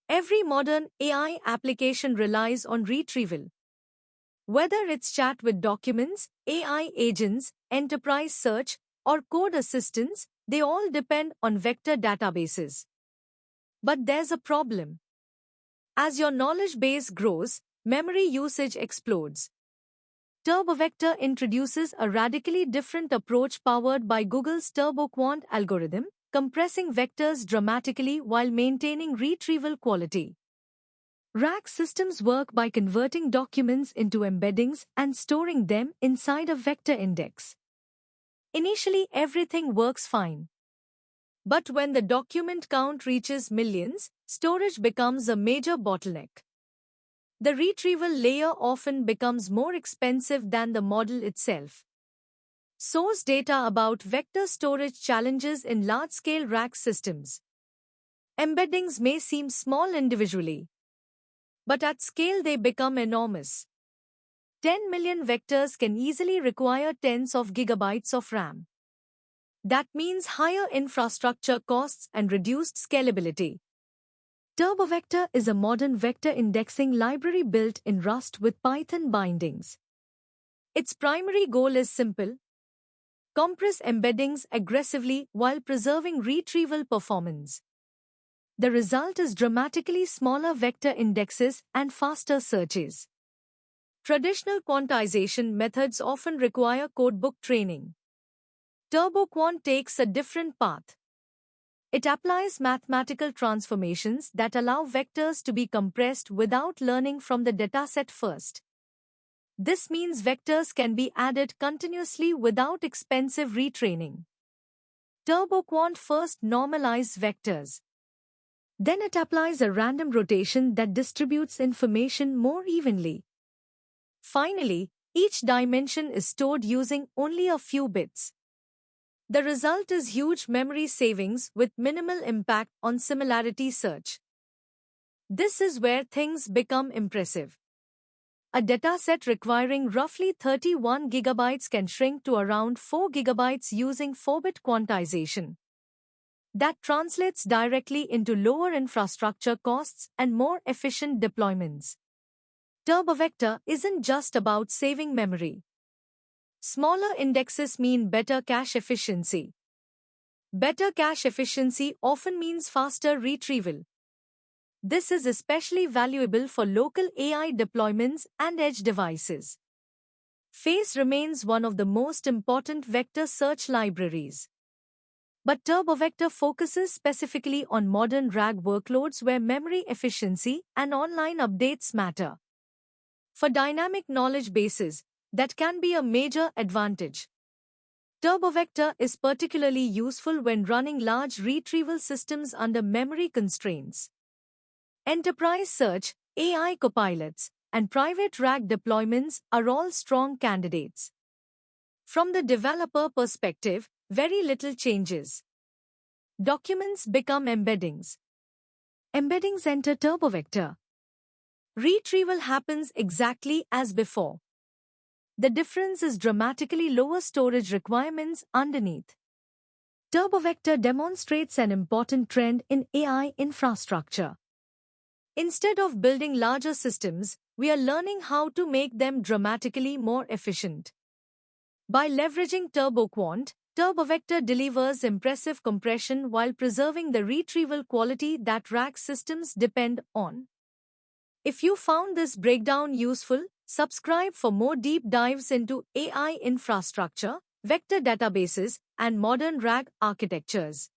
Every modern AI application relies on retrieval. Whether it's chat with documents, AI agents, enterprise search, or code assistance, they all depend on vector databases. But there's a problem. As your knowledge base grows, memory usage explodes. TurboVector introduces a radically different approach powered by Google's TurboQuant algorithm, compressing vectors dramatically while maintaining retrieval quality. RAG systems work by converting documents into embeddings and storing them inside a vector index. Initially, everything works fine. But when the document count reaches millions, storage becomes a major bottleneck. The retrieval layer often becomes more expensive than the model itself. Source data about vector storage challenges in large-scale RAG systems. Embeddings may seem small individually, but at scale they become enormous. 10 million vectors can easily require tens of gigabytes of RAM. That means higher infrastructure costs and reduced scalability. TurboVector is a modern vector indexing library built in Rust with Python bindings. Its primary goal is simple: compress embeddings aggressively while preserving retrieval performance. The result is dramatically smaller vector indexes and faster searches. Traditional quantization methods often require codebook training. TurboQuant takes a different path. It applies mathematical transformations that allow vectors to be compressed without learning from the dataset first. This means vectors can be added continuously without expensive retraining. TurboQuant first normalizes vectors. Then it applies a random rotation that distributes information more evenly. Finally, each dimension is stored using only a few bits. The result is huge memory savings with minimal impact on similarity search. This is where things become impressive. A dataset requiring roughly 31 gigabytes can shrink to around 4 gigabytes using 4-bit quantization. That translates directly into lower infrastructure costs and more efficient deployments. TurboVector isn't just about saving memory. Smaller indexes mean better cache efficiency. Better cache efficiency often means faster retrieval. This is especially valuable for local AI deployments and edge devices. Face remains one of the most important vector search libraries. But TurboVector focuses specifically on modern RAG workloads where memory efficiency and online updates matter. For dynamic knowledge bases, that can be a major advantage. TurboVector is particularly useful when running large retrieval systems under memory constraints. Enterprise search, AI copilots, and private RAG deployments are all strong candidates. From the developer perspective, very little changes. Documents become embeddings. Embeddings enter TurboVector. Retrieval happens exactly as before. The difference is dramatically lower storage requirements underneath. TurboVector demonstrates an important trend in AI infrastructure. Instead of building larger systems, we are learning how to make them dramatically more efficient. By leveraging TurboQuant, TurboVector delivers impressive compression while preserving the retrieval quality that RAG systems depend on. If you found this breakdown useful, subscribe for more deep dives into AI infrastructure, vector databases, and modern RAG architectures.